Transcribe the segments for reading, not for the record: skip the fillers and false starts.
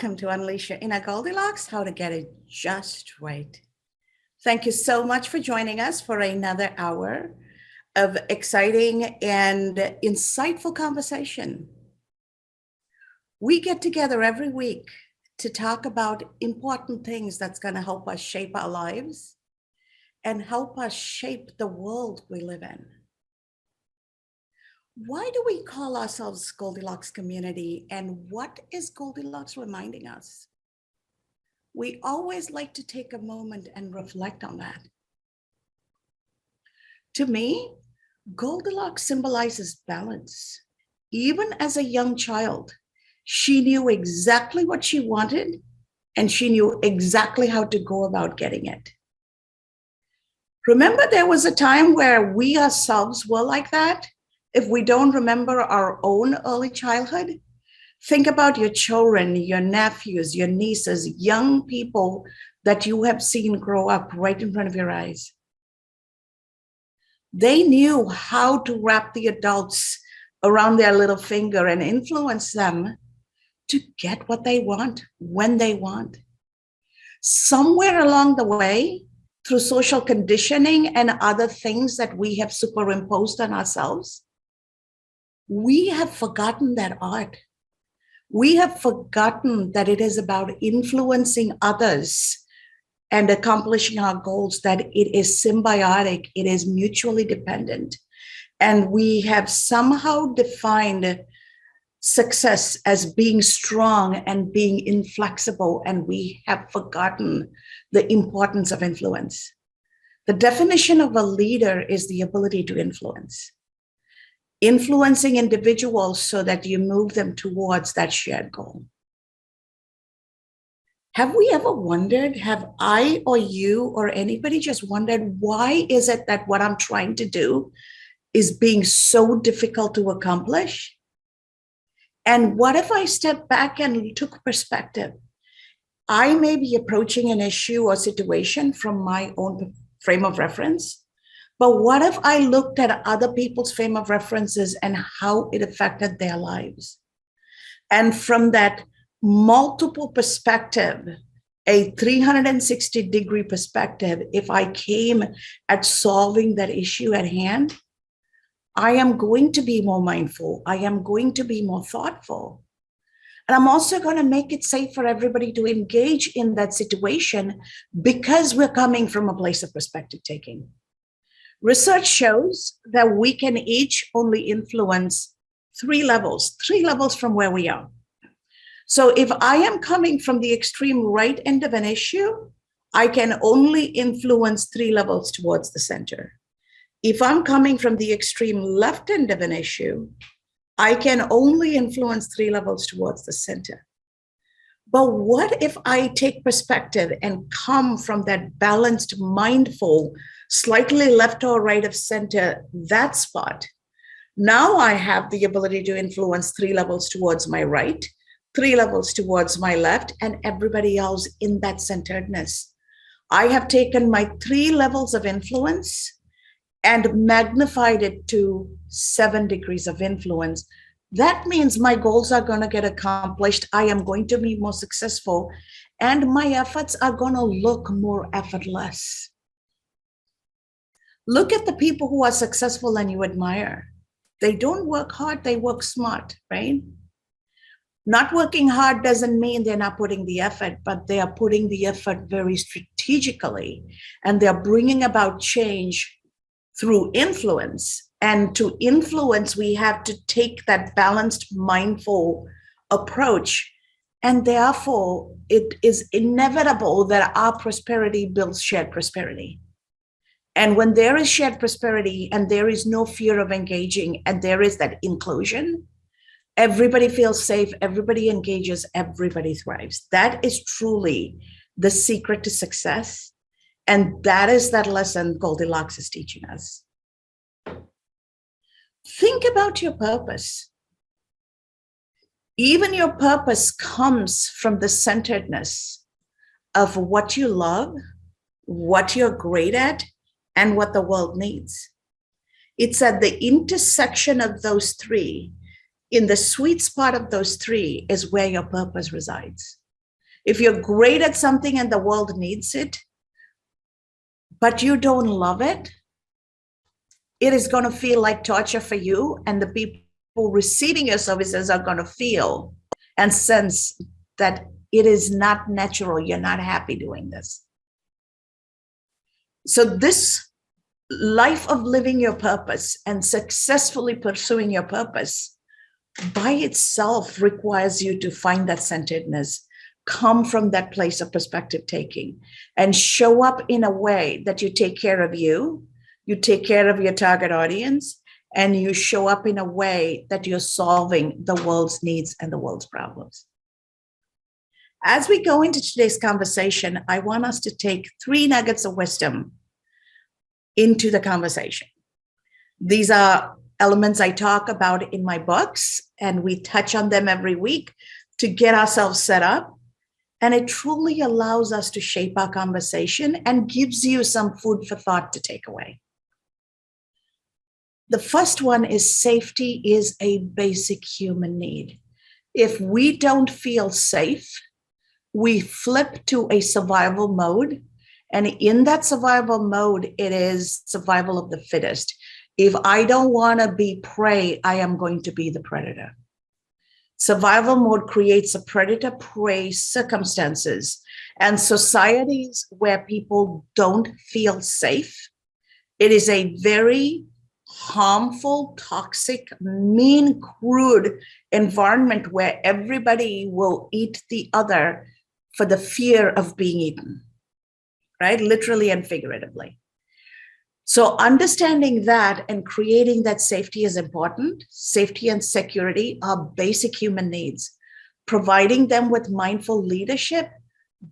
welcome to Unleash Your Inner Goldilocks, how to get it just right. Thank you so much for joining us for another hour of exciting and insightful conversation. We get together every week to talk about important things that's going to help us shape our lives and help us shape the world we live in. Why do we call ourselves Goldilocks community, and what is Goldilocks reminding us? We always like to take a moment and reflect on that. To me, Goldilocks symbolizes balance. Even as a young child, she knew exactly what she wanted, and she knew exactly how to go about getting it. Remember, there was a time where we ourselves were like that? If we don't remember our own early childhood, think about your children, your nephews, your nieces, young people that you have seen grow up right in front of your eyes. They knew how to wrap the adults around their little finger and influence them to get what they want, when they want. Somewhere along the way, through social conditioning and other things that we have superimposed on ourselves, we have forgotten that art. We have forgotten that it is about influencing others and accomplishing our goals, that it is symbiotic, it is mutually dependent. And we have somehow defined success as being strong and being inflexible, and we have forgotten the importance of influence. The definition of a leader is the ability to influence. Influencing individuals so that you move them towards that shared goal. Have we ever wondered, have I or you or anybody just wondered, why is it that what I'm trying to do is being so difficult to accomplish? And what if I step back and took perspective? I may be approaching an issue or situation from my own frame of reference, but what if I looked at other people's frame of references and how it affected their lives? And from that multiple perspective, a 360-degree perspective, if I came at solving that issue at hand, I am going to be more mindful. I am going to be more thoughtful. And I'm also going to make it safe for everybody to engage in that situation because we're coming from a place of perspective taking. Research shows that we can each only influence three levels from where we are. So if I am coming from the extreme right end of an issue, I can only influence 3 levels towards the center. If I'm coming from the extreme left end of an issue, I can only influence 3 levels towards the center. But what if I take perspective and come from that balanced, mindful, slightly left or right of center, that spot? Now I have the ability to influence 3 levels towards my right, 3 levels towards my left, and everybody else in that centeredness. I have taken my 3 levels of influence and magnified it to 7 degrees of influence. That means my goals are going to get accomplished. I am going to be more successful, and my efforts are going to look more effortless. Look at the people who are successful and you admire. They don't work hard, they work smart, right? Not working hard doesn't mean they're not putting the effort, but they are putting the effort very strategically, and they're bringing about change through influence. And to influence, we have to take that balanced, mindful approach. And therefore, it is inevitable that our prosperity builds shared prosperity. And when there is shared prosperity and there is no fear of engaging, and there is that inclusion, everybody feels safe, everybody engages, everybody thrives. That is truly the secret to success. And that is that lesson Goldilocks is teaching us. Think about your purpose. Even your purpose comes from the centeredness of what you love, what you're great at, and what the world needs. It's at the intersection of those 3, in the sweet spot of those 3 is where your purpose resides. If you're great at something and the world needs it, but you don't love it, it is going to feel like torture for you, and the people receiving your services are going to feel and sense that it is not natural. You're not happy doing this. So this life of living your purpose and successfully pursuing your purpose by itself requires you to find that centeredness, come from that place of perspective taking, and show up in a way that you take care of you take care of your target audience, and you show up in a way that you're solving the world's needs and the world's problems. As we go into today's conversation, I want us to take 3 nuggets of wisdom into the conversation. These are elements I talk about in my books, and we touch on them every week to get ourselves set up. And it truly allows us to shape our conversation and gives you some food for thought to take away. The first one is safety is a basic human need. If we don't feel safe, we flip to a survival mode. And in that survival mode, it is survival of the fittest. If I don't want to be prey, I am going to be the predator. Survival mode creates a predator-prey circumstances, and societies where people don't feel safe. It is a very harmful, toxic, mean, crude environment where everybody will eat the other for the fear of being eaten, right? Literally and figuratively. So understanding that and creating that safety is important. Safety and security are basic human needs. Providing them with mindful leadership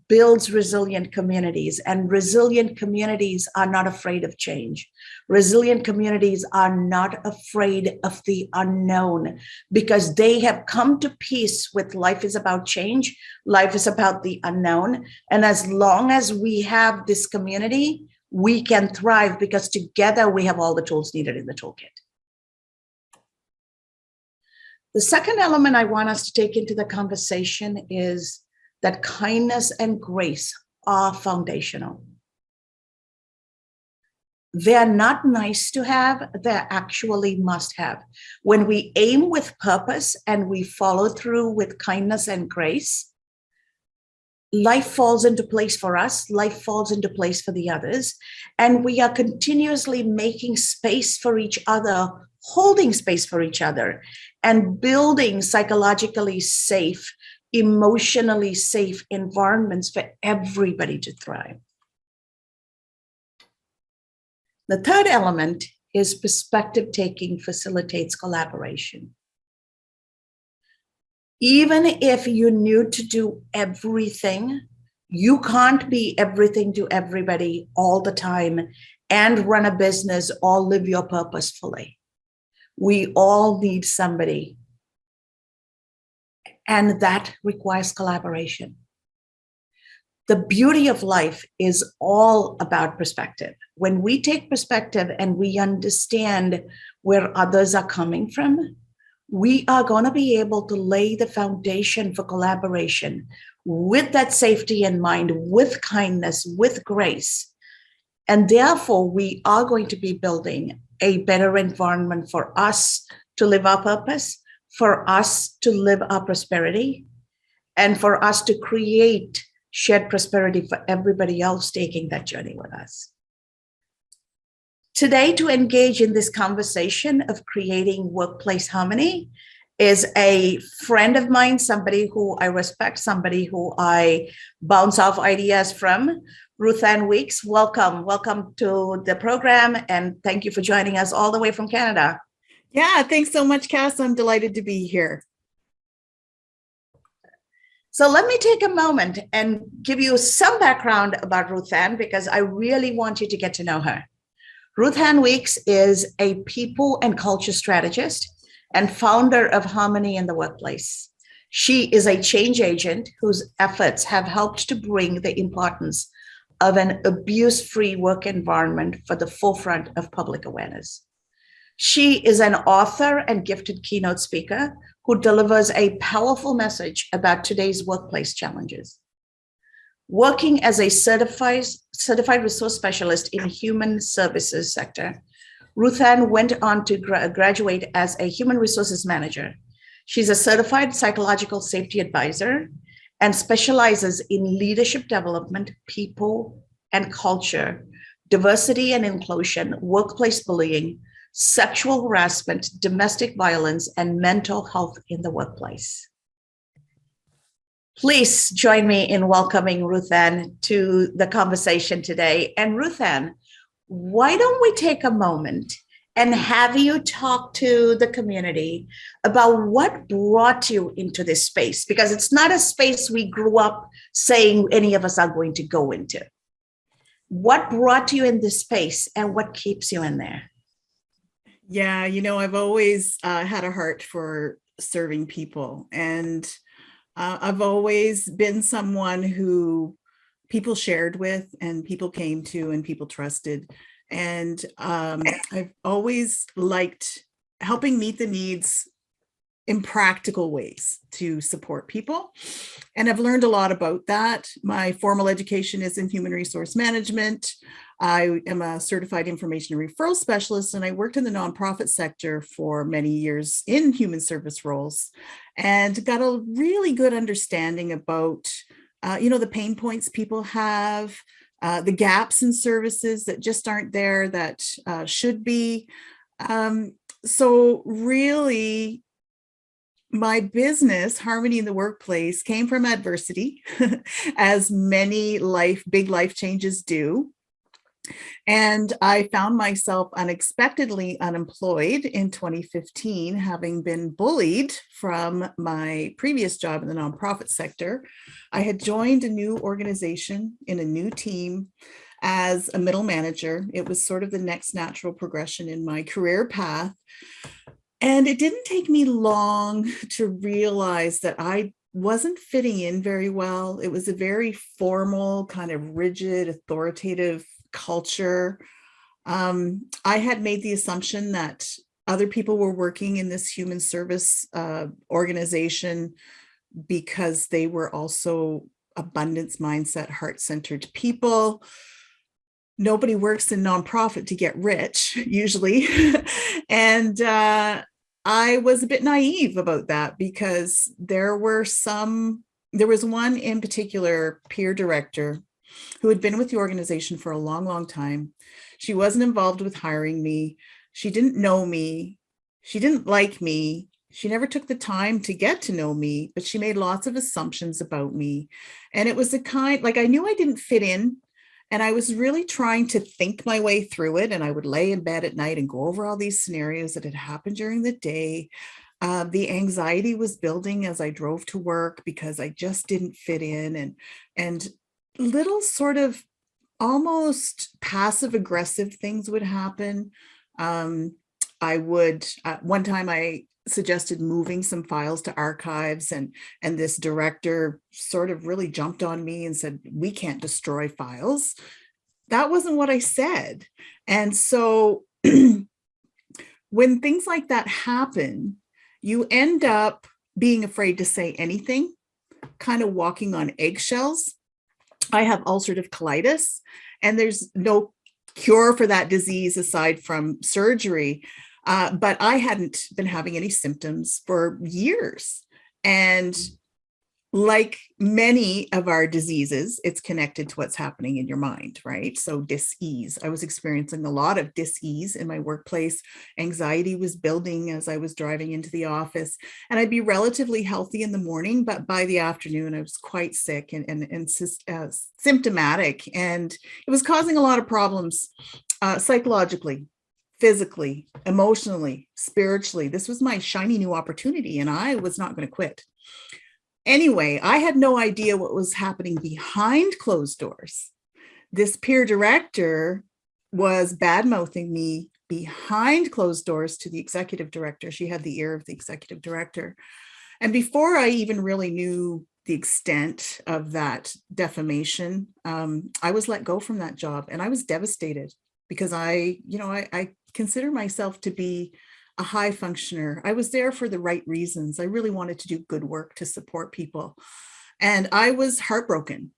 builds resilient communities, and resilient communities are not afraid of change. Resilient communities are not afraid of the unknown because they have come to peace with life is about change. Life is about the unknown. And as long as we have this community, we can thrive because together we have all the tools needed in the toolkit. The second element I want us to take into the conversation is that kindness and grace are foundational. They're not nice to have, they're actually must have. When we aim with purpose and we follow through with kindness and grace, life falls into place for us, life falls into place for the others, and we are continuously making space for each other, holding space for each other, and building psychologically safe, emotionally safe environments for everybody to thrive. The third element is perspective taking facilitates collaboration. Even if you need to do everything, you can't be everything to everybody all the time and run a business or live your purpose fully. We all need somebody, and that requires collaboration. The beauty of life is all about perspective. When we take perspective and we understand where others are coming from, we are going to be able to lay the foundation for collaboration with that safety in mind, with kindness, with grace. And therefore, we are going to be building a better environment for us to live our purpose, for us to live our prosperity, and for us to create shared prosperity for everybody else taking that journey with us. Today, to engage in this conversation of creating workplace harmony is a friend of mine, somebody who I respect, somebody who I bounce off ideas from, Ruthann Weeks. Welcome to the program, and thank you for joining us all the way from Canada. Yeah, thanks so much, Cass. I'm delighted to be here. So let me take a moment and give you some background about Ruthann, because I really want you to get to know her. Ruthann Weeks is a people and culture strategist and founder of Harmony in the Workplace. She is a change agent whose efforts have helped to bring the importance of an abuse-free work environment for the forefront of public awareness. She is an author and gifted keynote speaker who delivers a powerful message about today's workplace challenges. Working as a certified resource specialist in human services sector, Ruthann went on to graduate as a human resources manager. She's a certified psychological safety advisor and specializes in leadership development, people and culture, diversity and inclusion, workplace bullying, sexual harassment, domestic violence, and mental health in the workplace. Please join me in welcoming Ruthann to the conversation today. And Ruthann, why don't we take a moment and have you talk to the community about what brought you into this space? Because it's not a space we grew up saying any of us are going to go into. What brought you in this space and what keeps you in there? Yeah, I've always had a heart for serving people, and I've always been someone who people shared with and people came to and people trusted. And I've always liked helping meet the needs in practical ways to support people. And I've learned a lot about that. My formal education is in human resource management. I am a certified information and referral specialist, and I worked in the nonprofit sector for many years in human service roles and got a really good understanding about, the pain points people have, the gaps in services that just aren't there that should be. So really, my business, Harmony in the Workplace, came from adversity, as many big life changes do. And I found myself unexpectedly unemployed in 2015, having been bullied from my previous job in the nonprofit sector. I had joined a new organization in a new team as a middle manager. It was sort of the next natural progression in my career path. And it didn't take me long to realize that I wasn't fitting in very well. It was a very formal, kind of rigid, authoritative culture. I had made the assumption that other people were working in this human service organization because they were also abundance mindset, heart-centered people. Nobody works in nonprofit to get rich, usually. And I was a bit naive about that because there was one in particular peer director who had been with the organization for a long, long time. She wasn't involved with hiring me. She didn't know me. She didn't like me. She never took the time to get to know me, but she made lots of assumptions about me. And it was I knew I didn't fit in. And I was really trying to think my way through it. And I would lay in bed at night and go over all these scenarios that had happened during the day. The anxiety was building as I drove to work because I just didn't fit in. And little sort of almost passive aggressive things would happen. One time I suggested moving some files to archives, and this director sort of really jumped on me and said, "We can't destroy files." That wasn't what I said. And so when things like that happen, you end up being afraid to say anything, kind of walking on eggshells. I have ulcerative colitis, and there's no cure for that disease aside from surgery. But I hadn't been having any symptoms for years. And like many of our diseases, it's connected to what's happening in your mind, right? So dis-ease. I was experiencing a lot of dis-ease in my workplace. Anxiety was building as I was driving into the office. And I'd be relatively healthy in the morning, but by the afternoon, I was quite sick and symptomatic. And it was causing a lot of problems psychologically, physically, emotionally, spiritually. This was my shiny new opportunity, and I was not going to quit. Anyway, I had no idea what was happening behind closed doors. This peer director was bad-mouthing me behind closed doors to the executive director. She had the ear of the executive director. And before I even really knew the extent of that defamation, I was let go from that job, and I was devastated because I consider myself to be a high functioner. I was there for the right reasons. I really wanted to do good work to support people. And I was heartbroken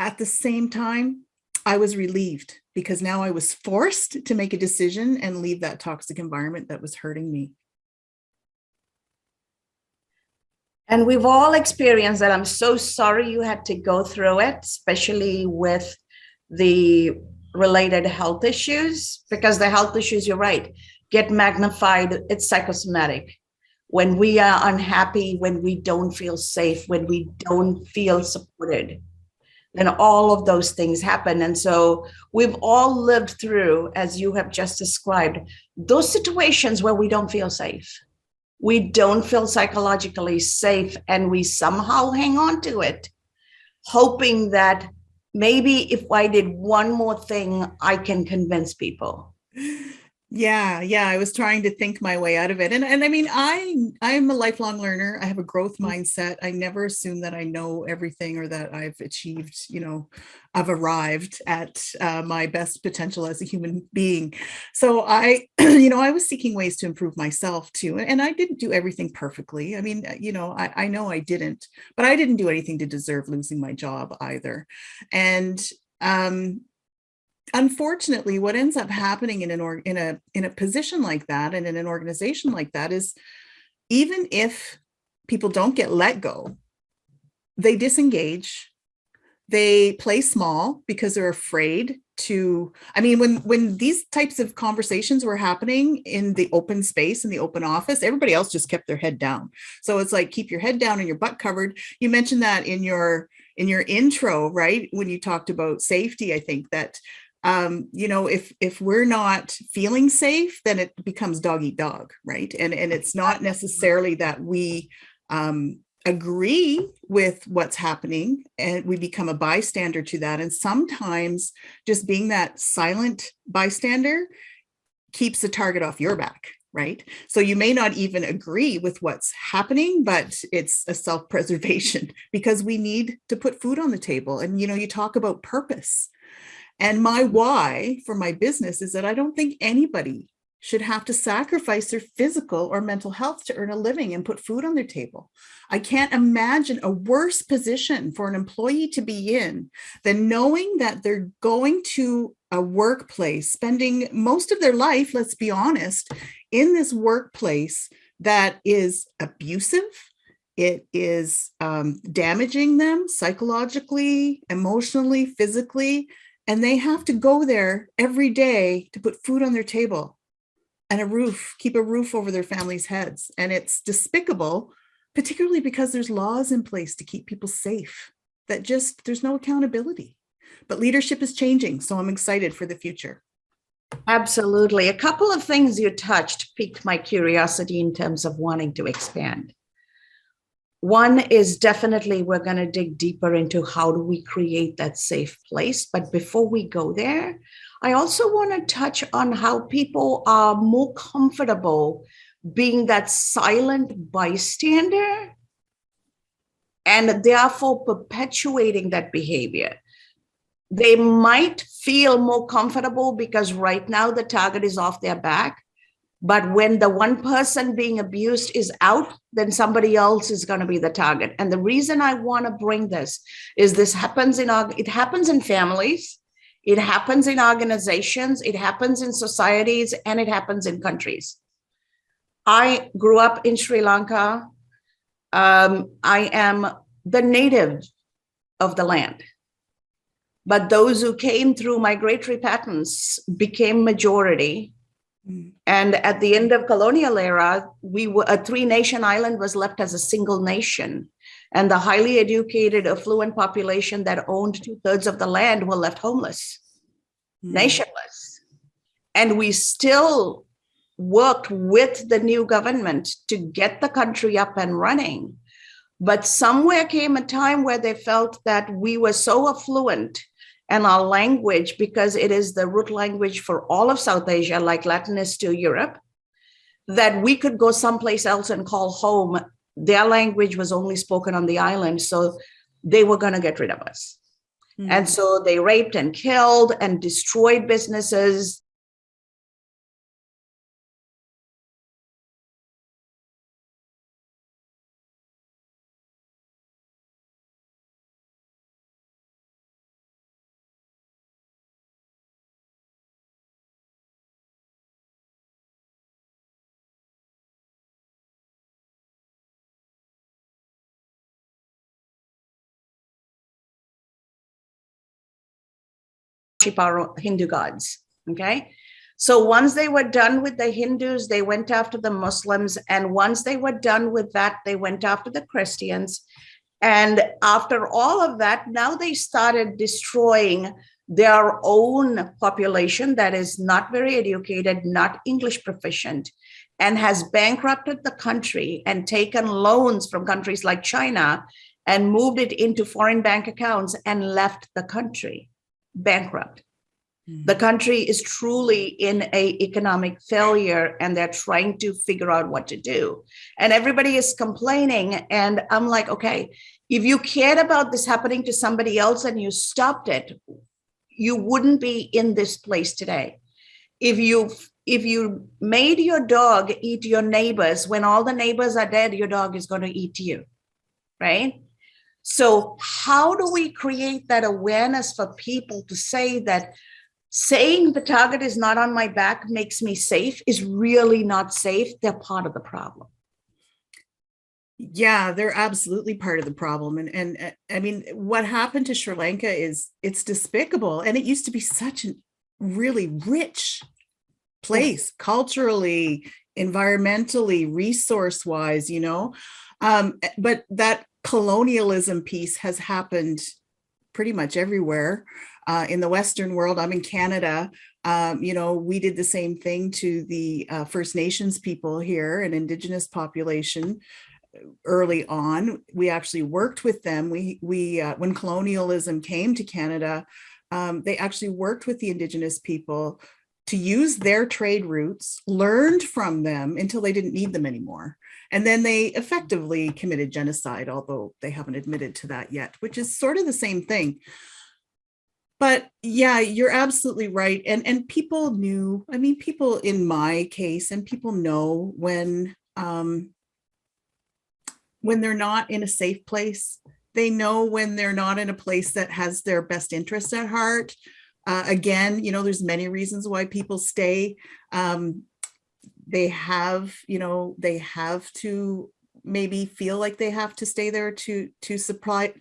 At the same time, I was relieved because now I was forced to make a decision and leave that toxic environment that was hurting me. And we've all experienced that. I'm so sorry you had to go through it, especially with the related health issues, because the health issues, you're right, get magnified. It's psychosomatic. When we are unhappy, when we don't feel safe, when we don't feel supported, then all of those things happen. And so we've all lived through, as you have just described, those situations where we don't feel safe. We don't feel psychologically safe, and we somehow hang on to it, hoping that maybe if I did one more thing, I can convince people. Yeah, I was trying to think my way out of it. And I mean, I'm a lifelong learner. I have a growth mindset. I never assume that I know everything or that I've achieved, I've arrived at my best potential as a human being. So I, I was seeking ways to improve myself too. And I didn't do everything perfectly. I mean, I know I didn't, but I didn't do anything to deserve losing my job either. And unfortunately, what ends up happening in a position like that and in an organization like that is, even if people don't get let go, they disengage. They play small because they're afraid to. I mean, when these types of conversations were happening in the open space, in the open office, everybody else just kept their head down. So it's like, keep your head down and your butt covered. You mentioned that in your intro, right? When you talked about safety, I think that if we're not feeling safe, then it becomes dog eat dog, right? And it's not necessarily that we agree with what's happening and we become a bystander to that. And sometimes just being that silent bystander keeps the target off your back, right? So you may not even agree with what's happening, but it's a self-preservation because we need to put food on the table. And, you talk about purpose. And my why for my business is that I don't think anybody should have to sacrifice their physical or mental health to earn a living and put food on their table. I can't imagine a worse position for an employee to be in than knowing that they're going to a workplace, spending most of their life, let's be honest, in this workplace that is abusive. It is damaging them psychologically, emotionally, physically. And they have to go there every day to put food on their table and keep a roof over their families' heads. And it's despicable, particularly because there's laws in place to keep people safe, there's no accountability. But leadership is changing, so I'm excited for the future. Absolutely. A couple of things you touched piqued my curiosity in terms of wanting to expand. One is definitely we're going to dig deeper into how do we create that safe place. But before we go there, I also want to touch on how people are more comfortable being that silent bystander and therefore perpetuating that behavior. They might feel more comfortable because right now the target is off their back. But when the one person being abused is out, then somebody else is going to be the target. And the reason I want to bring this is it happens in families, it happens in organizations, it happens in societies, and it happens in countries. I grew up in Sri Lanka. I am the native of the land. But those who came through migratory patterns became majority. And at the end of colonial era, a 3-nation island was left as a single nation. And the highly educated, affluent population that owned 2/3 of the land were left homeless, nationless. And we still worked with the new government to get the country up and running. But somewhere came a time where they felt that we were so affluent and our language, because it is the root language for all of South Asia, like Latin is to Europe, that we could go someplace else and call home. Their language was only spoken on the island, so they were going to get rid of us. And so they raped and killed and destroyed businesses. our Hindu gods. Okay. So once they were done with the Hindus, they went after the Muslims. And once they were done with that, they went after the Christians. And after all of that, now they started destroying their own population that is not very educated, not English proficient, and has bankrupted the country and taken loans from countries like China and moved it into foreign bank accounts and left the country bankrupt. The country is truly in a economic failure, and they're trying to figure out what to do. And everybody is complaining. And I'm like, okay, if you cared about this happening to somebody else and you stopped it, you wouldn't be in this place today. If you made your dog eat your neighbors, when all the neighbors are dead, your dog is going to eat you, right? So how do we create that awareness for people to say that saying the target is not on my back makes me safe is really not safe? They're part of the problem. Yeah, they're absolutely part of the problem. And I mean, what happened to Sri Lanka is it's despicable. And it used to be such a really rich place, culturally, environmentally, resource-wise, you know. But that colonialism piece has happened pretty much everywhere. In the Western world, I'm in Canada, you know, we did the same thing to the First Nations people here, an Indigenous population. Early on, we actually worked with them. We when colonialism came to Canada, they actually worked with the Indigenous people to use their trade routes, learned from them until they didn't need them anymore. And then they effectively committed genocide, although they haven't admitted to that yet, which is sort of the same thing. But yeah, you're absolutely right. And people knew, I mean, people in my case, and people know when they're not in a safe place. They know when they're not in a place that has their best interests at heart. Again, you know, there's many reasons why people stay. They have, you know, they have to maybe feel like they have to stay there to supply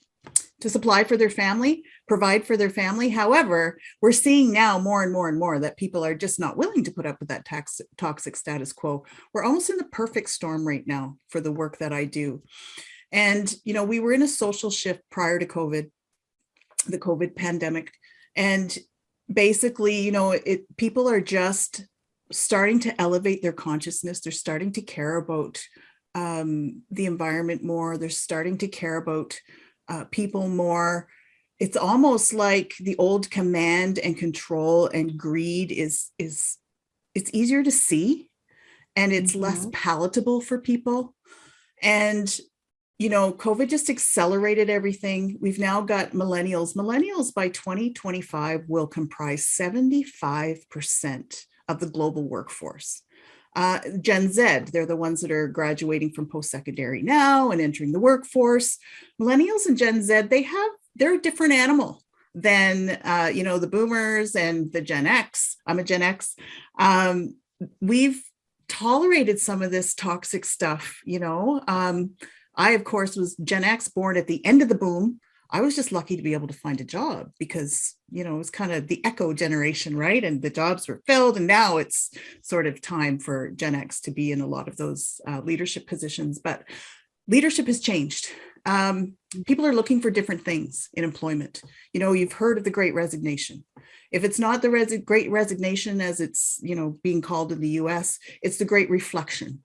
for their family, provide for their family. However, we're seeing now more and more and more that people are just not willing to put up with that toxic status quo. We're almost in the perfect storm right now for the work that I do. And, you know, we were in a social shift prior to COVID, the COVID pandemic. And basically, you know, people are just starting to elevate their consciousness. They're starting to care about the environment more. They're starting to care about people more. It's almost like the old command and control and greed is it's easier to see, and it's less palatable for people. And, you know, COVID just accelerated everything. We've now got millennials. Millennials by 2025 will comprise 75% of the global workforce. Gen Z, they're the ones that are graduating from post-secondary now and entering the workforce. Millennials and Gen Z, they're a different animal than, you know, the boomers and the Gen X. I'm a Gen X. We've tolerated some of this toxic stuff, you know. I, of course, was Gen X, born at the end of the boom. I was just lucky to be able to find a job because, you know, it was kind of the echo generation, right? And the jobs were filled. And now it's sort of time for Gen X to be in a lot of those leadership positions. But leadership has changed. People are looking for different things in employment. You know, you've heard of the Great Resignation. If it's not the Great Resignation, as it's, you know, being called in the US, it's the Great Reflection.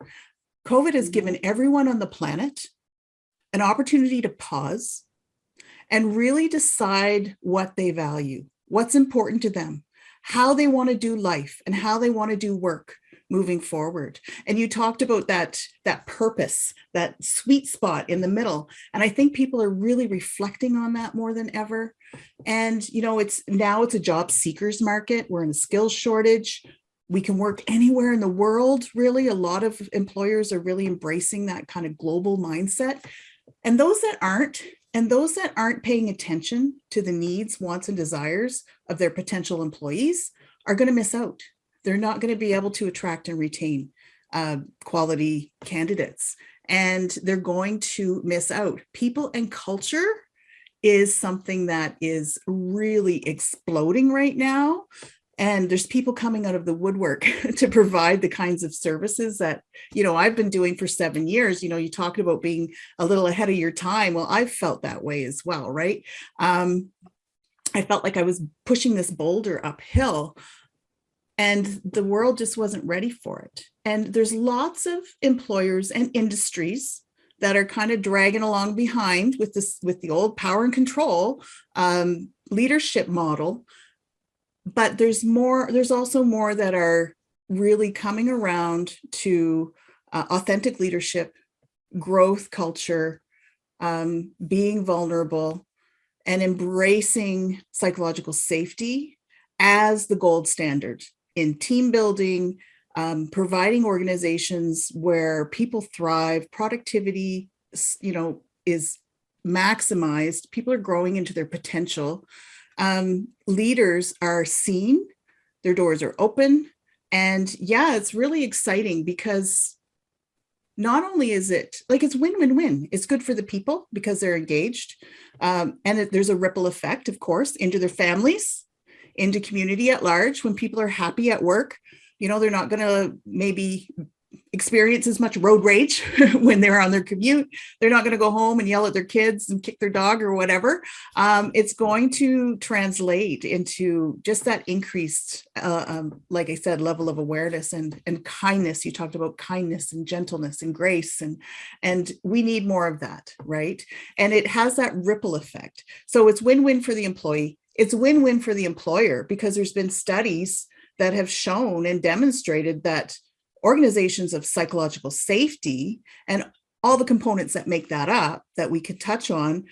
COVID has given everyone on the planet an opportunity to pause and really decide what they value, what's important to them, how they want to do life, and how they want to do work moving forward. And you talked about that purpose, that sweet spot in the middle. And I think people are really reflecting on that more than ever. And, you know, it's a job seekers market. We're in a skills shortage. We can work anywhere in the world, really. A lot of employers are really embracing that kind of global mindset. And those that aren't paying attention to the needs, wants, and desires of their potential employees are going to miss out. They're not going to be able to attract and retain quality candidates, and they're going to miss out. People and culture is something that is really exploding right now. And there's people coming out of the woodwork to provide the kinds of services that, I've been doing for 7 years. You talked about being a little ahead of your time. Well, I've felt that way as well, right? I felt like I was pushing this boulder uphill, and the world just wasn't ready for it. And there's lots of employers and industries that are kind of dragging along behind with the old power and control leadership model. But there's also more that are really coming around to authentic leadership, growth culture, being vulnerable, and embracing psychological safety as the gold standard in team building, providing organizations where people thrive, productivity, is maximized, people are growing into their potential. Leaders are seen, their doors are open. And yeah, it's really exciting because not only is it like it's win-win-win, it's good for the people because they're engaged. There's a ripple effect, of course, into their families, into community at large. When people are happy at work, they're not going to maybe experience as much road rage when they're on their commute. They're not going to go home and yell at their kids and kick their dog or whatever. It's going to translate into just that increased, like I said, level of awareness and kindness. You talked about kindness and gentleness and grace, and we need more of that, right? And it has that ripple effect. So it's win-win for the employee. It's win-win for the employer, because there's been studies that have shown and demonstrated that organizations of psychological safety and all the components that make that up that we could touch on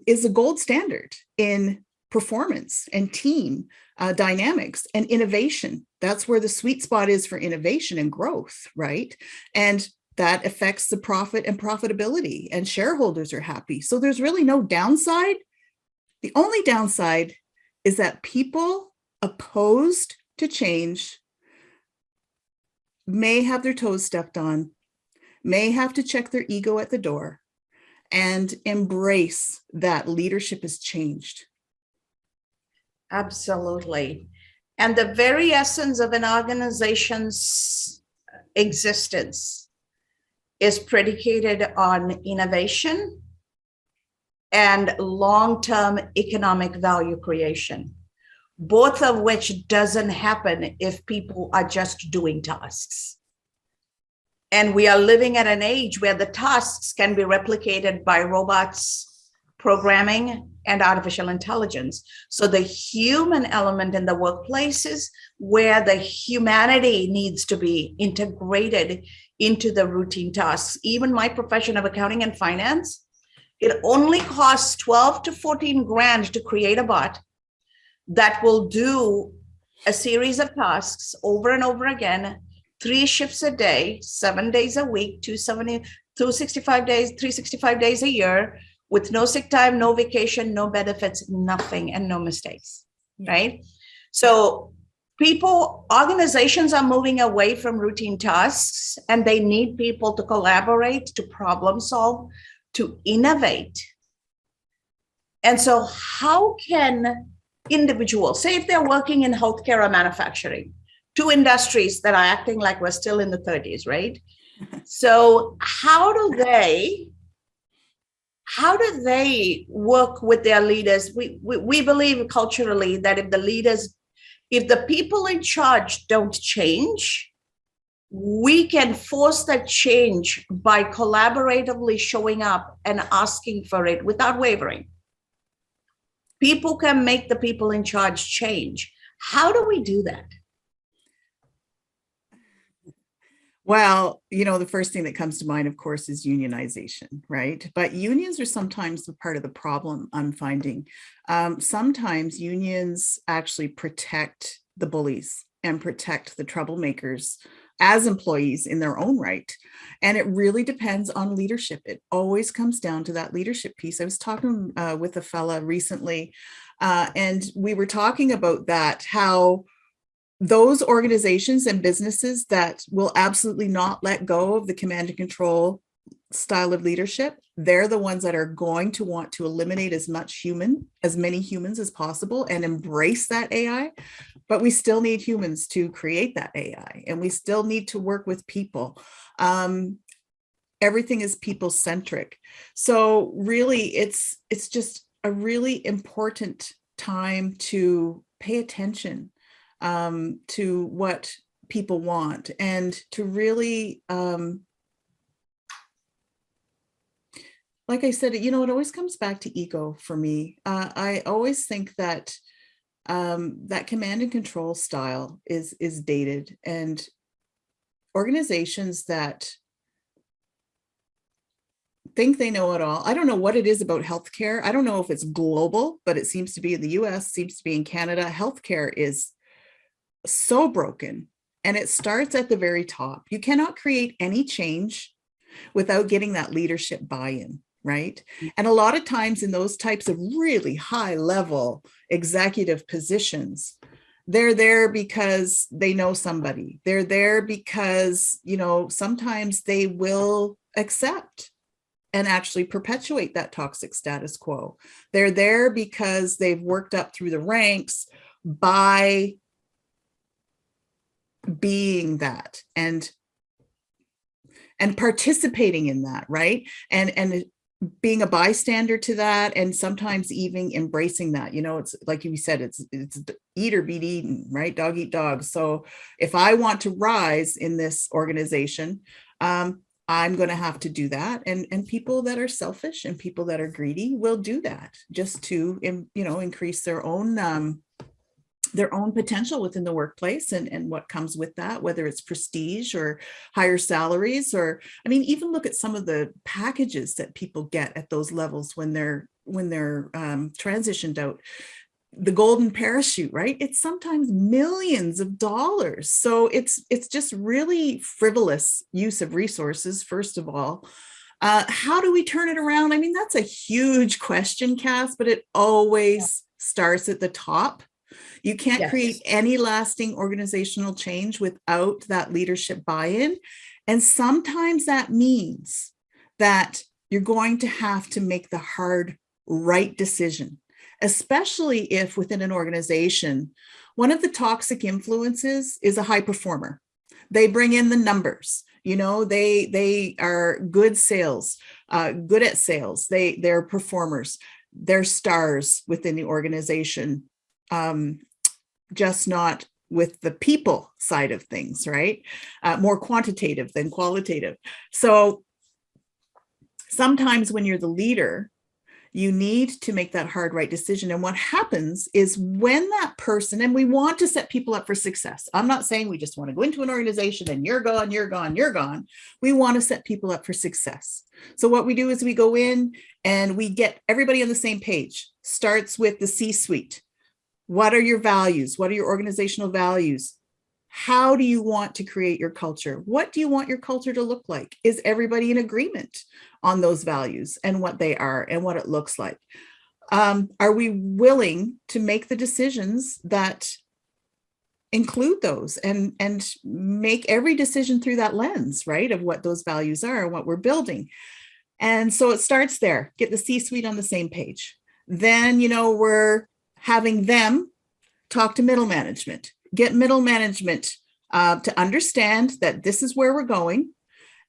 is a gold standard in performance and team dynamics and innovation. That's where the sweet spot is for innovation and growth, right? And that affects the profit and profitability, and shareholders are happy. So there's really no downside. The only downside is that people opposed to change may have their toes stepped on, may have to check their ego at the door, and embrace that leadership has changed. Absolutely. And the very essence of an organization's existence is predicated on innovation and long-term economic value creation, both of which doesn't happen if people are just doing tasks. And we are living at an age where the tasks can be replicated by robots, programming, and artificial intelligence. So the human element in the workplace is where the humanity needs to be integrated into the routine tasks. Even my profession of accounting and finance, it only costs 12 to 14 grand to create a bot that will do a series of tasks over and over again, 3 shifts a day, 7 days a week, 265 days, 365 days a year, with no sick time, no vacation, no benefits, nothing, and no mistakes, right? So organizations are moving away from routine tasks, and they need people to collaborate, to problem solve, to innovate. And so how can individuals, say if they're working in healthcare or manufacturing, 2 industries that are acting like we're still in the 30s, right? So how do they work with their leaders? We believe culturally that if the people in charge don't change, we can force that change by collaboratively showing up and asking for it without wavering. People can make the people in charge change. How do we do that? Well, the first thing that comes to mind, of course, is unionization, right? But unions are sometimes the part of the problem, I'm finding. Sometimes unions actually protect the bullies and protect the troublemakers as employees in their own right. And it really depends on leadership. It always comes down to that leadership piece. I was talking with a fella recently, and we were talking about that, how those organizations and businesses that will absolutely not let go of the command and control style of leadership, they're the ones that are going to want to eliminate as many humans as possible and embrace that AI. But we still need humans to create that AI, and we still need to work with people. Everything is people centric. So really, it's just a really important time to pay attention to what people want, and to really, like I said, it always comes back to ego for me. I always think that that command and control style is dated, and organizations that think they know it all. I don't know what it is about healthcare. I don't know if it's global, but it seems to be in the US, seems to be in Canada. Healthcare is so broken, and it starts at the very top. You cannot create any change without getting that leadership buy-in, right? And a lot of times in those types of really high level executive positions, they're there because they know somebody. They're there because, sometimes they will accept and actually perpetuate that toxic status quo. They're there because they've worked up through the ranks by being that and participating in that, right? And being a bystander to that, and sometimes even embracing that. It's like you said, it's eat or be eaten, right? Dog eat dog. So if I want to rise in this organization, I'm going to have to do that. And people that are selfish and people that are greedy will do that just to, increase their own potential within the workplace, and what comes with that, whether it's prestige or higher salaries, or, even look at some of the packages that people get at those levels when they're transitioned out. The golden parachute, right? It's sometimes millions of dollars. So it's just really frivolous use of resources, first of all. How do we turn it around? That's a huge question, Cass, but it always starts at the top. You can't create any lasting organizational change without that leadership buy-in. And sometimes that means that you're going to have to make the hard, right decision, especially if within an organization, one of the toxic influences is a high performer. They bring in the numbers. They are good sales, good at sales. They're performers. They're stars within the organization. Just not with the people side of things, right? More quantitative than qualitative. So sometimes when you're the leader, you need to make that hard, right decision. And what happens is when that person, and we want to set people up for success. I'm not saying we just want to go into an organization and you're gone, you're gone, you're gone. We want to set people up for success. So what we do is we go in and we get everybody on the same page. Starts with the C-suite. What are your values? What are your organizational values? How do you want to create your culture? What do you want your culture to look like? Is everybody in agreement on those values and what they are and what it looks like? Are we willing to make the decisions that include those and make every decision through that lens, right, of what those values are and what we're building? And so it starts there. Get the C-suite on the same page. Then, we're having them talk to middle management, get middle management to understand that this is where we're going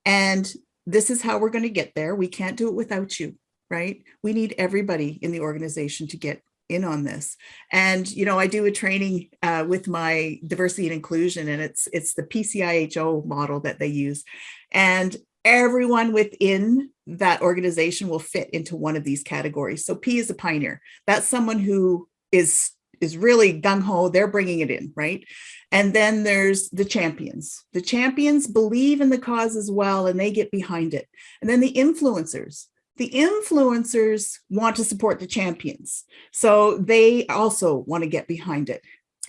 and this is how we're going to get there. We can't do it without you, right? We need everybody in the organization to get in on this. And, I do a training with my diversity and inclusion, and it's the PCIHO model that they use. And everyone within that organization will fit into one of these categories. So P is a pioneer. That's someone who is really gung-ho. They're bringing it in, right? And then there's the champions. The champions believe in the cause as well, and they get behind it. And then the influencers. The influencers want to support the champions. So they also want to get behind it.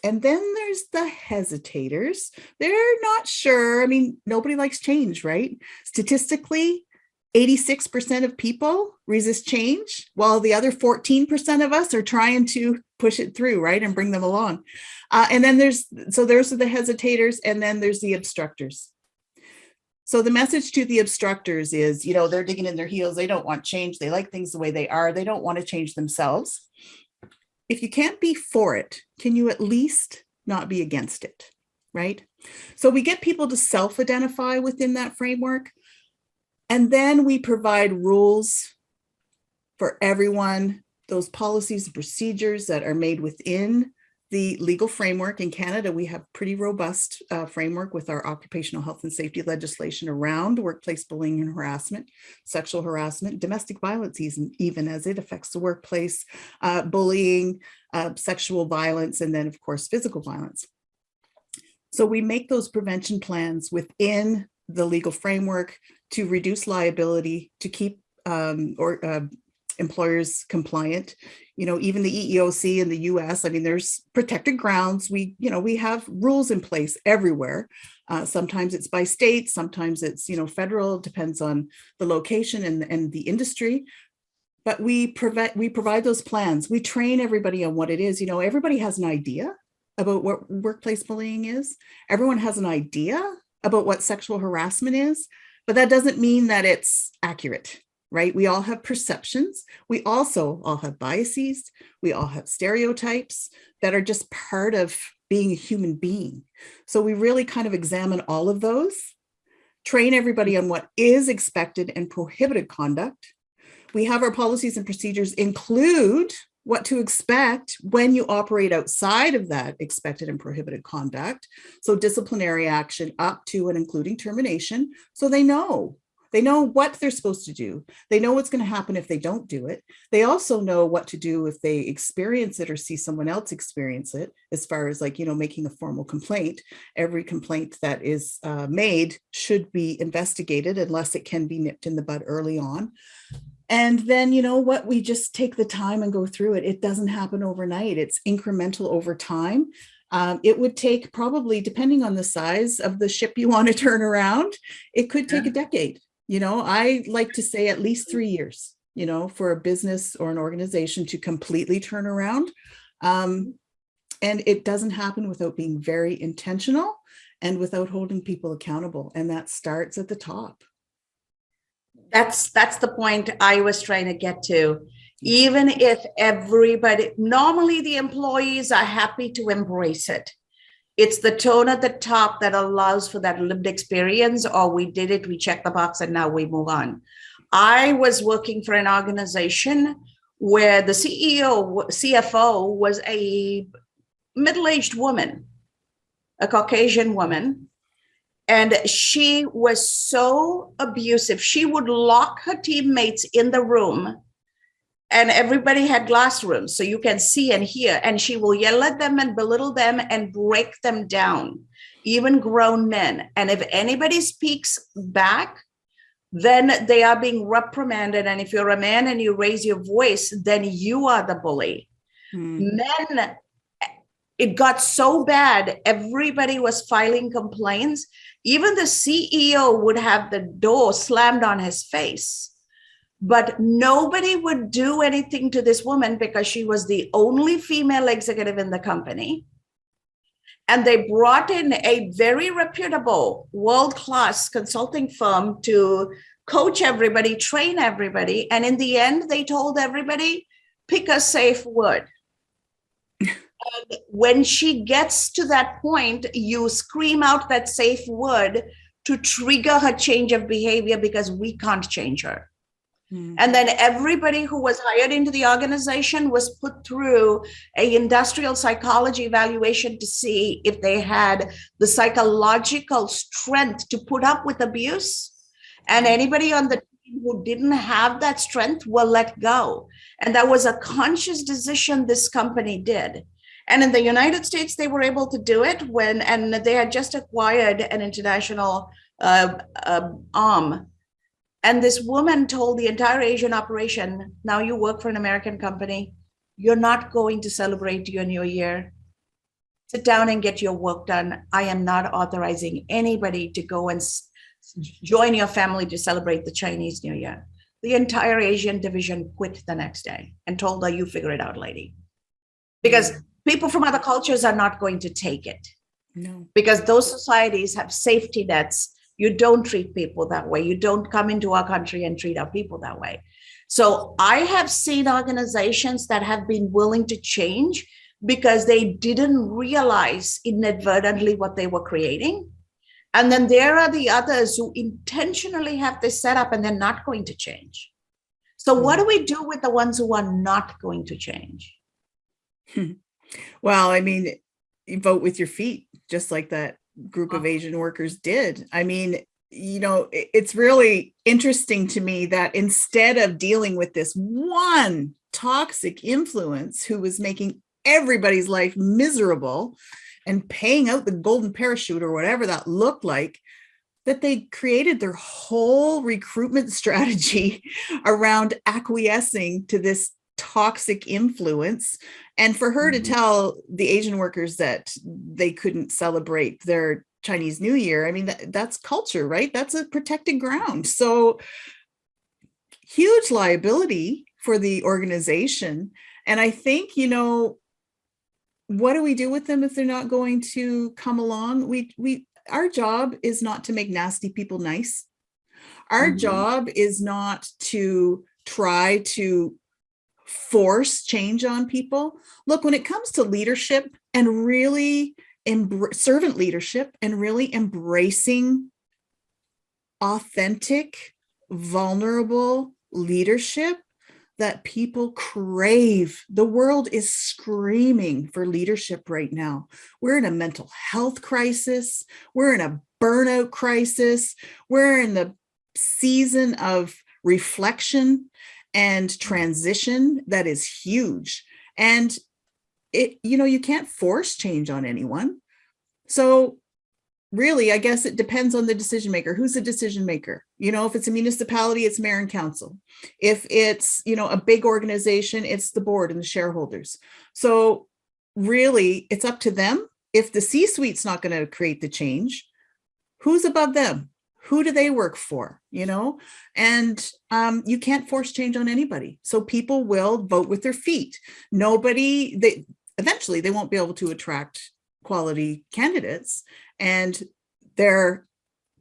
And then there's the hesitators. They're not sure. Nobody likes change, right? Statistically, 86% of people resist change, while the other 14% of us are trying to push it through, right, and bring them along. And then those are the hesitators, and then there's the obstructors. So the message to the obstructors is, they're digging in their heels. They don't want change. They like things the way they are. They don't want to change themselves. If you can't be for it, can you at least not be against it, right? So we get people to self-identify within that framework. And then we provide rules for everyone, those policies and procedures that are made within the legal framework. In Canada, we have pretty robust framework with our occupational health and safety legislation around workplace bullying and harassment, sexual harassment, domestic violence, even as it affects the workplace, bullying, sexual violence, and then, of course, physical violence. So we make those prevention plans within the legal framework to reduce liability, to keep employers compliant. Even the EEOC in the US, there's protected grounds. We have rules in place everywhere. Sometimes it's by state, sometimes it's, federal, depends on the location and the industry. But we provide those plans. We train everybody on what it is. Everybody has an idea about what workplace bullying is. Everyone has an idea about what sexual harassment is, but that doesn't mean that it's accurate. Right? We all have perceptions. We also all have biases. We all have stereotypes that are just part of being a human being. So we really kind of examine all of those, train everybody on what is expected and prohibited conduct. We have our policies and procedures include what to expect when you operate outside of that expected and prohibited conduct. So disciplinary action up to and including termination. So they know what they're supposed to do. They know what's going to happen if they don't do it. They also know what to do if they experience it or see someone else experience it, as far as making a formal complaint. Every complaint that is made should be investigated unless it can be nipped in the bud early on. And then, we just take the time and go through it. It doesn't happen overnight. It's incremental over time. It would take probably, depending on the size of the ship you want to turn around, it could take a decade. I like to say at least 3 years, for a business or an organization to completely turn around. And it doesn't happen without being very intentional and without holding people accountable. And that starts at the top. That's the point I was trying to get to. Even if normally the employees are happy to embrace it. It's the tone at the top that allows for that lived experience, or we did it, we check the box, and now we move on. I was working for an organization where the CFO was a middle-aged woman, a Caucasian woman, and she was so abusive. She would lock her teammates in the room, and everybody had glass rooms so you can see and hear, and she will yell at them and belittle them and break them down, even grown men. And if anybody speaks back, then they are being reprimanded. And if you're a man and you raise your voice, then you are the bully. Men, it got so bad, everybody was filing complaints. Even the CEO would have the door slammed on his face. But nobody would do anything to this woman because she was the only female executive in the company. And they brought in a very reputable, world-class consulting firm to coach everybody, train everybody. And in the end, they told everybody, pick a safe word. And when she gets to that point, you scream out that safe word to trigger her change of behavior, because we can't change her. And then everybody who was hired into the organization was put through an industrial psychology evaluation to see if they had the psychological strength to put up with abuse. And anybody on the team who didn't have that strength were let go. And that was a conscious decision this company did. And in the United States, they were able to do it and they had just acquired an international arm. And this woman told the entire Asian operation, now you work for an American company, you're not going to celebrate your new year. Sit down and get your work done. I am not authorizing anybody to go and join your family to celebrate the Chinese New Year. The entire Asian division quit the next day and told her, you figure it out, lady. Because people from other cultures are not going to take it. No. Because those societies have safety nets You don't treat people that way. You don't come into our country and treat our people that way. So I have seen organizations that have been willing to change because they didn't realize inadvertently what they were creating. And then there are the others who intentionally have this set up and they're not going to change. So what do we do with the ones who are not going to change? Well, I mean, you vote with your feet, just like that group of Asian workers did. I mean, it's really interesting to me that instead of dealing with this one toxic influence who was making everybody's life miserable and paying out the golden parachute or whatever that looked like, that they created their whole recruitment strategy around acquiescing to this toxic influence. And for her to tell the Asian workers that they couldn't celebrate their Chinese New Year, I mean, that's culture, right? That's a protected ground. So huge liability for the organization. And I think, what do we do with them if they're not going to come along? Our job is not to make nasty people nice. Our job is not to try to force change on people. Look, when it comes to leadership and really servant leadership and really embracing authentic, vulnerable leadership that people crave. The world is screaming for leadership right now. We're in a mental health crisis. We're in a burnout crisis. We're in the season of reflection and transition that is huge. And you can't force change on anyone. So really, I guess it depends on the decision maker. Who's the decision maker? If it's a municipality, it's mayor and council. If it's, a big organization, it's the board and the shareholders. So really, it's up to them. If the C-suite's not going to create the change, who's above them? Who do they work for? And you can't force change on anybody. So people will vote with their feet. Eventually they won't be able to attract quality candidates, and their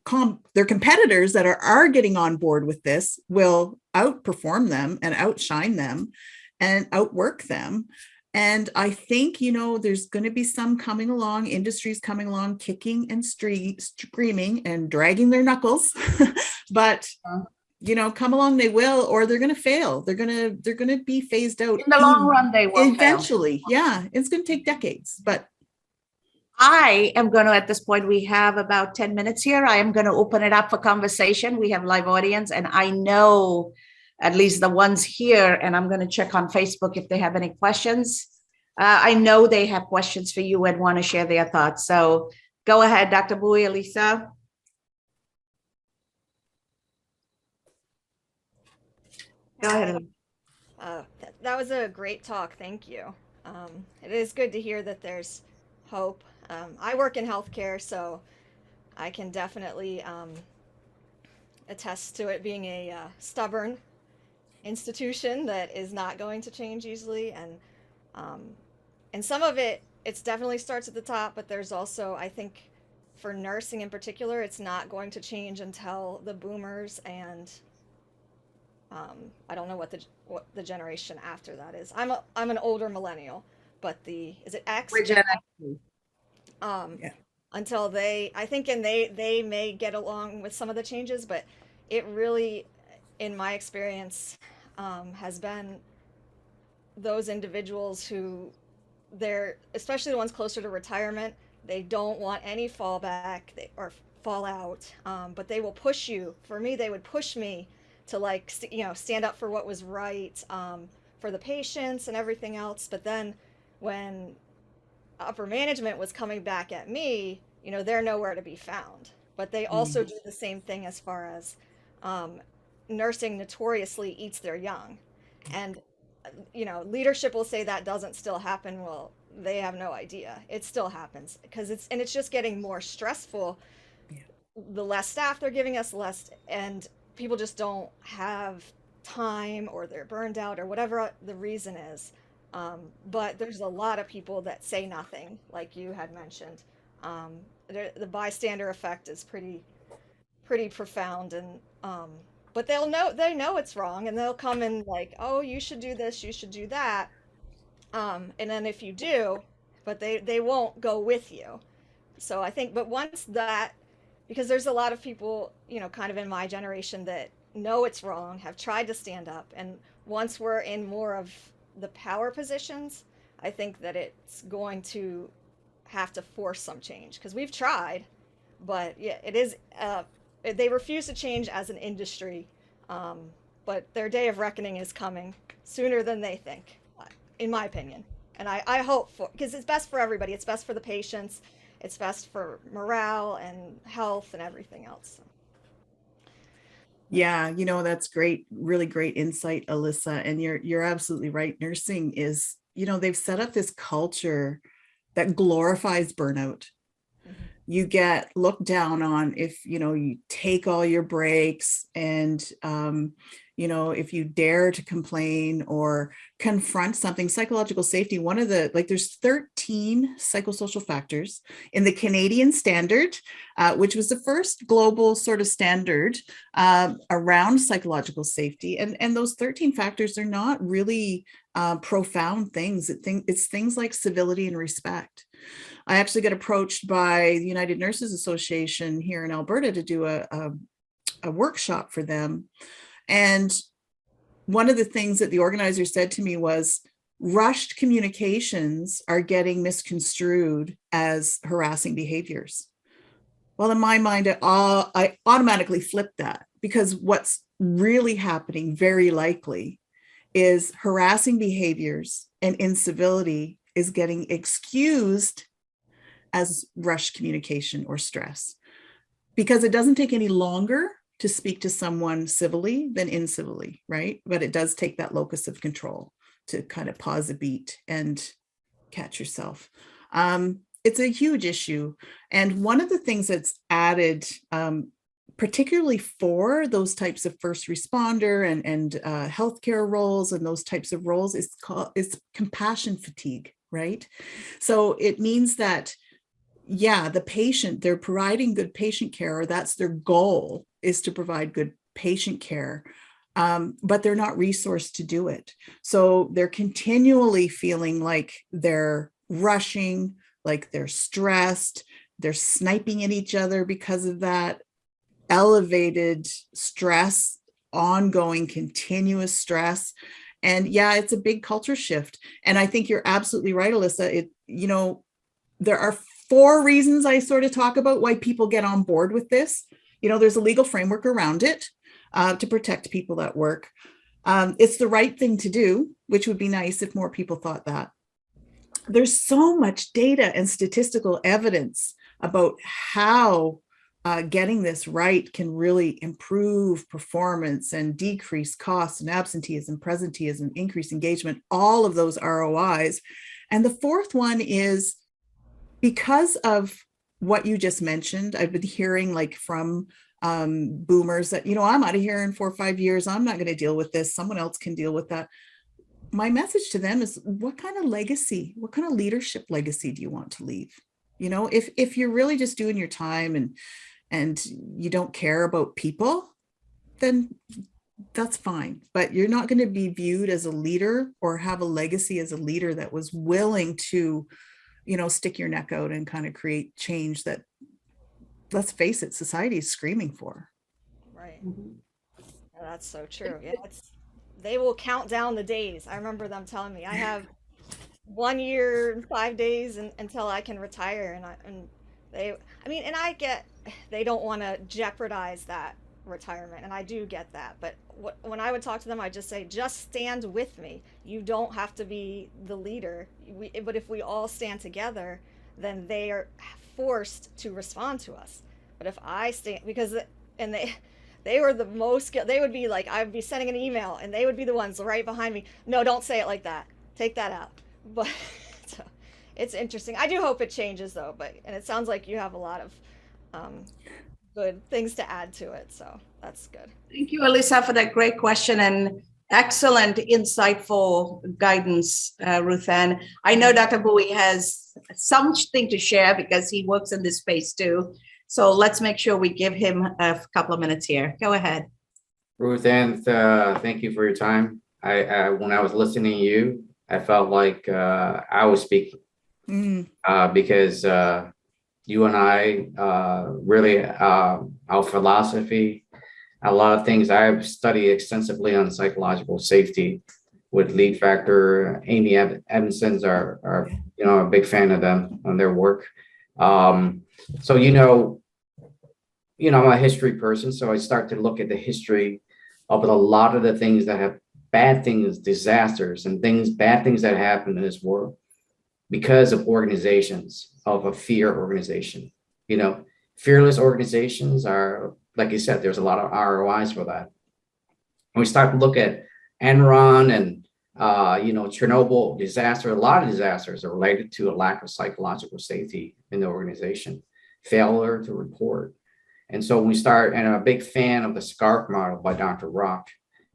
competitors that are getting on board with this will outperform them and outshine them and outwork them. And I think, there's going to be some coming along, industries coming along, kicking and screaming and dragging their knuckles, but come along, they will, or they're going to fail. They're going to be phased out. In the long run, they will eventually fail. Yeah, it's going to take decades, but I am going to, at this point, we have about 10 minutes here. I am going to open it up for conversation. We have live audience, and I know at least the ones here, and I'm going to check on Facebook if they have any questions. I know they have questions for you and want to share their thoughts. So go ahead, Dr. Bui, Elisa. Go ahead. That was a great talk. Thank you. It is good to hear that there's hope. I work in healthcare, so I can definitely attest to it being a stubborn institution that is not going to change easily. And some of it definitely starts at the top, but there's also, I think, for nursing in particular, it's not going to change until the boomers and I don't know what the generation after that is. I'm an older millennial, but is it X? We're Gen X. Yeah. Until I think, and they may get along with some of the changes, but it really, in my experience, has been those individuals who especially the ones closer to retirement, they don't want any fallback or fallout, but they will push you. For me, they would push me to stand up for what was right, for the patients and everything else. But then when upper management was coming back at me, they're nowhere to be found. But they also do the same thing as far as nursing notoriously eats their young. And, leadership will say that doesn't still happen. Well, they have no idea. It still happens because it's just getting more stressful. Yeah. The less staff they're giving us, less, and people just don't have time, or they're burned out, or whatever the reason is. But there's a lot of people that say nothing, like you had mentioned. The bystander effect is pretty pretty profound. And but they know it's wrong, and they'll come in like, oh, you should do this, you should do that. And then if you do, but they won't go with you. So I think, but once that, because there's a lot of people, you know, kind of in my generation that know it's wrong, have tried to stand up. And once we're in more of the power positions, I think that it's going to have to force some change, because we've tried, but yeah, it is, they refuse to change as an industry. But their day of reckoning is coming sooner than they think, in my opinion. And I hope for, because it's best for everybody. It's best for the patients. It's best for morale and health and everything else. Yeah, you know, that's great, really great insight, Alyssa. And you're absolutely right. Nursing is, you know, they've set up this culture that glorifies burnout. Mhm. You get looked down on if, you know, you take all your breaks, and you know, if you dare to complain or confront something. Psychological safety, one of the, like, there's 13 psychosocial factors in the Canadian standard, which was the first global sort of standard around psychological safety. And those 13 factors are not really profound things. It's things like civility and respect. I actually got approached by the United Nurses Association here in Alberta to do a workshop for them. And one of the things that the organizer said to me was, rushed communications are getting misconstrued as harassing behaviors. Well, in my mind, I automatically flipped that, because what's really happening very likely is harassing behaviors and incivility is getting excused as rushed communication or stress, because it doesn't take any longer to speak to someone civilly than incivilly, right? But it does take that locus of control to kind of pause a beat and catch yourself. It's a huge issue. And one of the things that's added, particularly for those types of first responder and healthcare roles and those types of roles, is compassion fatigue, right? So it means that, yeah, the patient, they're providing good patient care, or that's their goal, is to provide good patient care, but they're not resourced to do it. So they're continually feeling like they're rushing, like they're stressed, they're sniping at each other because of that elevated stress, ongoing, continuous stress. And yeah, it's a big culture shift. And I think you're absolutely right, Alyssa. You know, there are 4 reasons I sort of talk about why people get on board with this. You know, there's a legal framework around it to protect people at work. It's the right thing to do, which would be nice if more people thought that. There's so much data and statistical evidence about how getting this right can really improve performance and decrease costs and absenteeism, presenteeism, increase engagement, all of those ROIs. And the 4th one is, because of what you just mentioned, I've been hearing, like, from boomers that, you know, I'm out of here in 4 or 5 years. I'm not going to deal with this. Someone else can deal with that. My message to them is, what kind of legacy, what kind of leadership legacy do you want to leave? You know, if you're really just doing your time and you don't care about people, then that's fine. But you're not going to be viewed as a leader or have a legacy as a leader that was willing to, you know, stick your neck out and kind of create change that, let's face it, society is screaming for. Right. Yeah, that's so true. Yeah, they will count down the days. I remember them telling me I have 1 year and 5 days until I can retire, and they, I mean, and I get they don't want to jeopardize that retirement, and I do get that. But when I would talk to them, I just say, just stand with me. You don't have to be the leader, but if we all stand together, then they are forced to respond to us. But if I stand, because and they were the most, they would be like, I'd be sending an email and they would be the ones right behind me. No, don't say it like that. Take that out. But so, it's interesting. I do hope it changes though, and it sounds like you have a lot of good things to add to it. So that's good. Thank you, Alyssa, for that great question and excellent, insightful guidance, Ruthann. I know Dr. Bowie has something to share because he works in this space too. So let's make sure we give him a couple of minutes here. Go ahead. Ruthann, thank you for your time. When I was listening to you, I felt like I was speaking because you and I really, our philosophy, a lot of things I've studied extensively on psychological safety with Lead Factor. Amy Edmondson's are a big fan of them on their work. So, I'm a history person, so I start to look at the history of a lot of the things that have bad things, disasters and bad things that happen in this world because of organizations, of a fear organization. Fearless organizations are, like you said, there's a lot of ROIs for that. When we start to look at Enron and Chernobyl disaster, a lot of disasters are related to a lack of psychological safety in the organization, failure to report. And so we start, and I'm a big fan of the SCARF model by Dr. Rock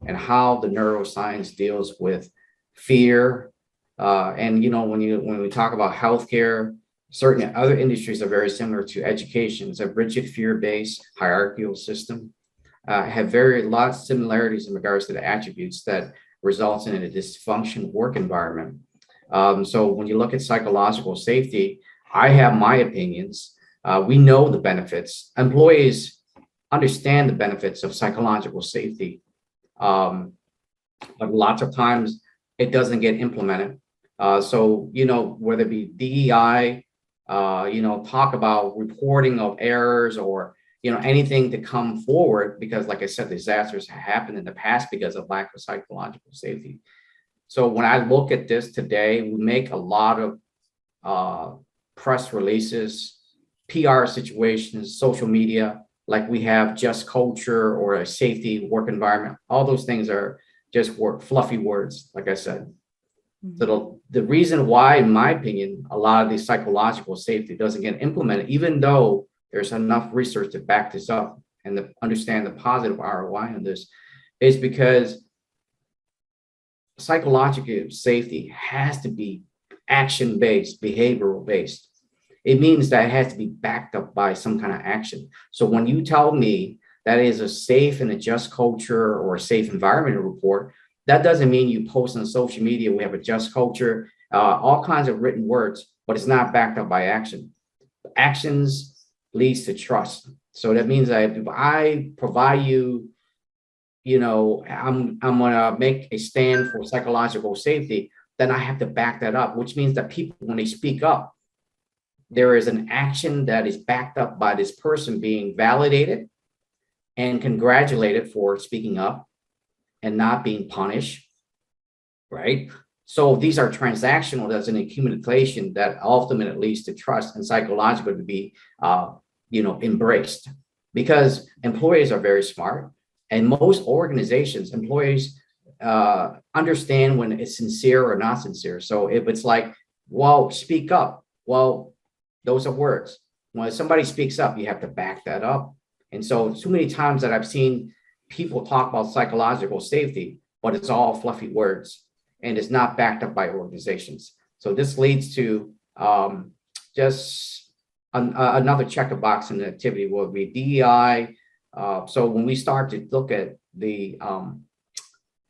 and how the neuroscience deals with fear. And when we talk about healthcare, certain other industries are very similar to education. It's a rigid fear-based hierarchical system, have a lot of similarities in regards to the attributes that results in a dysfunctional work environment. So when you look at psychological safety, I have my opinions. We know the benefits. Employees understand the benefits of psychological safety, but lots of times it doesn't get implemented. So whether it be DEI, talk about reporting of errors or anything to come forward, because like I said, disasters have happened in the past because of lack of psychological safety. So when I look at this today, we make a lot of press releases, PR situations, social media, like we have just culture or a safety work environment. All those things are just fluffy words, like I said. So the reason why, in my opinion, a lot of the psychological safety doesn't get implemented, even though there's enough research to back this up and to understand the positive ROI on this, is because psychological safety has to be action-based, behavioral-based. It means that it has to be backed up by some kind of action. So when you tell me that is a safe and a just culture or a safe environment report, that doesn't mean you post on social media, we have a just culture, all kinds of written words, but it's not backed up by action. Actions leads to trust. So that means that if I provide you, I'm gonna make a stand for psychological safety, then I have to back that up, which means that people, when they speak up, there is an action that is backed up by this person being validated and congratulated for speaking up and not being punished, right? So these are transactional. That's an accumulation that ultimately leads to trust and psychological to be, embraced, because employees are very smart, and most organizations, employees understand when it's sincere or not sincere. So if it's like, well, speak up, well, those are words. When somebody speaks up, you have to back that up. And so too many times that I've seen people talk about psychological safety, but it's all fluffy words and it's not backed up by organizations. So this leads to just another checker box in the activity will be DEI. So when we start to look at the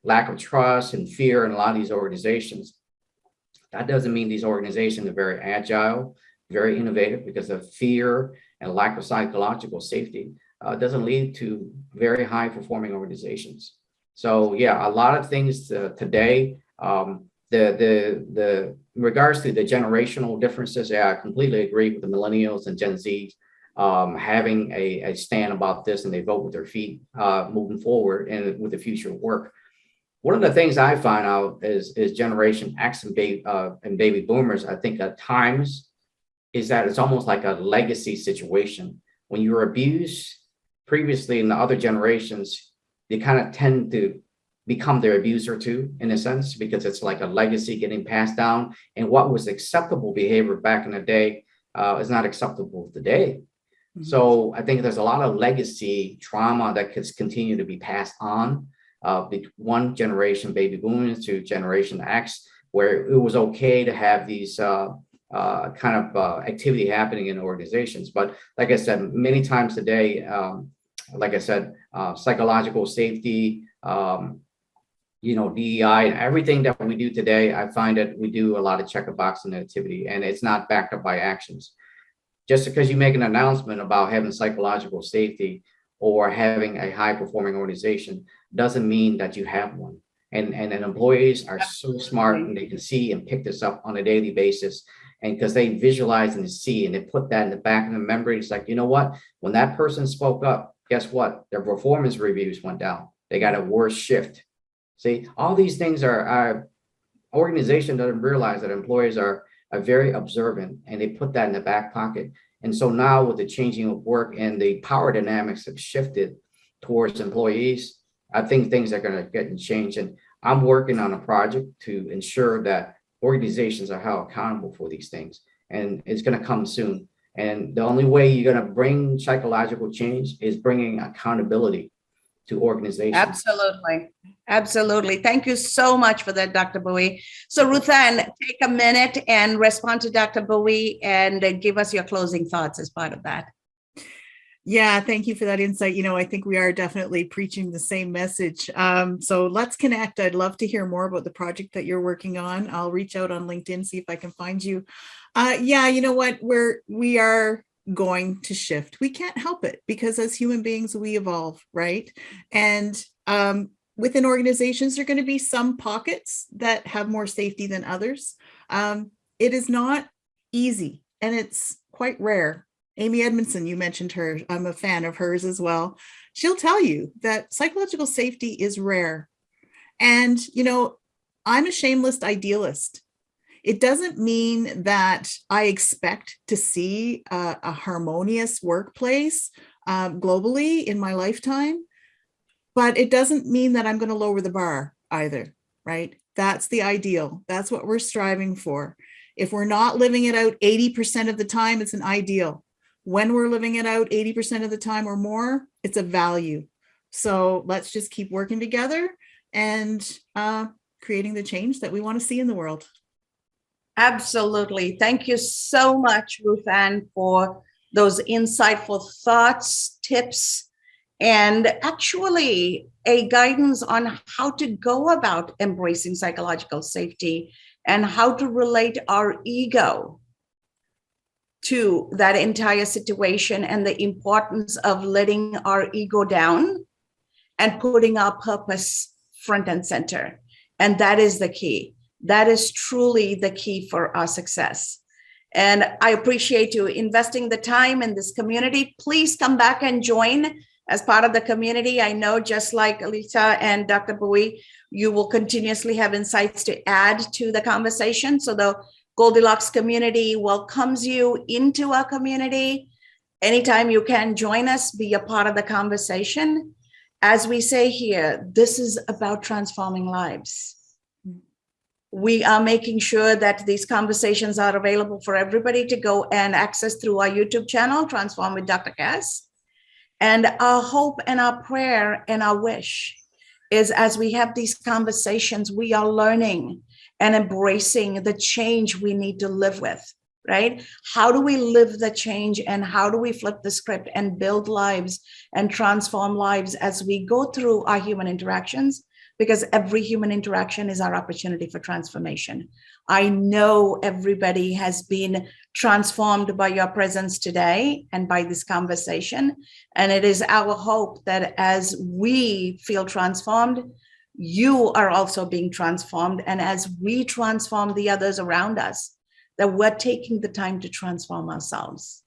lack of trust and fear in a lot of these organizations, that doesn't mean these organizations are very agile, very innovative, because of fear and lack of psychological safety doesn't lead to very high performing organizations. So yeah, a lot of things today, in regards to the generational differences, yeah, I completely agree with the millennials and Gen Z having a stand about this, and they vote with their feet moving forward and with the future work. One of the things I find out is Generation X and baby boomers, I think at times, is that it's almost like a legacy situation. When you were abused previously in the other generations, they kind of tend to become their abuser too, in a sense, because it's like a legacy getting passed down. And what was acceptable behavior back in the day is not acceptable today. Mm-hmm. So I think there's a lot of legacy trauma that could continue to be passed on. One generation, baby boomers, to Generation X, where it was okay to have these activity happening in organizations. But like I said, many times today, like I said, psychological safety, DEI, and everything that we do today, I find that we do a lot of check a box and activity, and it's not backed up by actions. Just because you make an announcement about having psychological safety or having a high performing organization doesn't mean that you have one. And employees are so smart, and they can see and pick this up on a daily basis. And because they visualize and see, and they put that in the back of the memory, it's like, you know what? When that person spoke up, guess what? Their performance reviews went down. They got a worse shift. See, all these things are organization doesn't realize that employees are very observant, and they put that in the back pocket. And so now with the changing of work and the power dynamics have shifted towards employees, I think things are going to get changed. And I'm working on a project to ensure that organizations are held accountable for these things. And it's going to come soon. And the only way you're going to bring psychological change is bringing accountability to organizations. Absolutely. Absolutely. Thank you so much for that, Dr. Bowie. So Ruthann, take a minute and respond to Dr. Bowie and give us your closing thoughts as part of that. Yeah, thank you for that insight. I think we are definitely preaching the same message. So let's connect. I'd love to hear more about the project that you're working on. I'll reach out on LinkedIn, see if I can find you. Yeah, you know what? We are going to shift. We can't help it because as human beings, we evolve, right? And within organizations, there are going to be some pockets that have more safety than others. It is not easy, and it's quite rare. Amy Edmondson, you mentioned her. I'm a fan of hers as well. She'll tell you that psychological safety is rare. And, I'm a shameless idealist. It doesn't mean that I expect to see a harmonious workplace globally in my lifetime, but it doesn't mean that I'm going to lower the bar either, right? That's the ideal. That's what we're striving for. If we're not living it out 80% of the time, it's an ideal. When we're living it out 80% of the time or more, it's a value. So let's just keep working together and creating the change that we want to see in the world. Absolutely. Thank you so much, Ruthann, for those insightful thoughts, tips, and actually a guidance on how to go about embracing psychological safety and how to relate our ego to that entire situation and the importance of letting our ego down and putting our purpose front and center. And that is the key. That is truly the key for our success. And I appreciate you investing the time in this community. Please come back and join as part of the community. I know just like Lisa and Dr. Bowie, you will continuously have insights to add to the conversation. So the Goldilocks community welcomes you into our community. Anytime you can join us, be a part of the conversation. As we say here, this is about transforming lives. We are making sure that these conversations are available for everybody to go and access through our YouTube channel, Transform with Dr. Cass. And our hope and our prayer and our wish is as we have these conversations, we are learning and embracing the change we need to live with, right? How do we live the change, and how do we flip the script and build lives and transform lives as we go through our human interactions? Because every human interaction is our opportunity for transformation. I know everybody has been transformed by your presence today and by this conversation. And it is our hope that as we feel transformed, you are also being transformed. And as we transform the others around us, that we're taking the time to transform ourselves.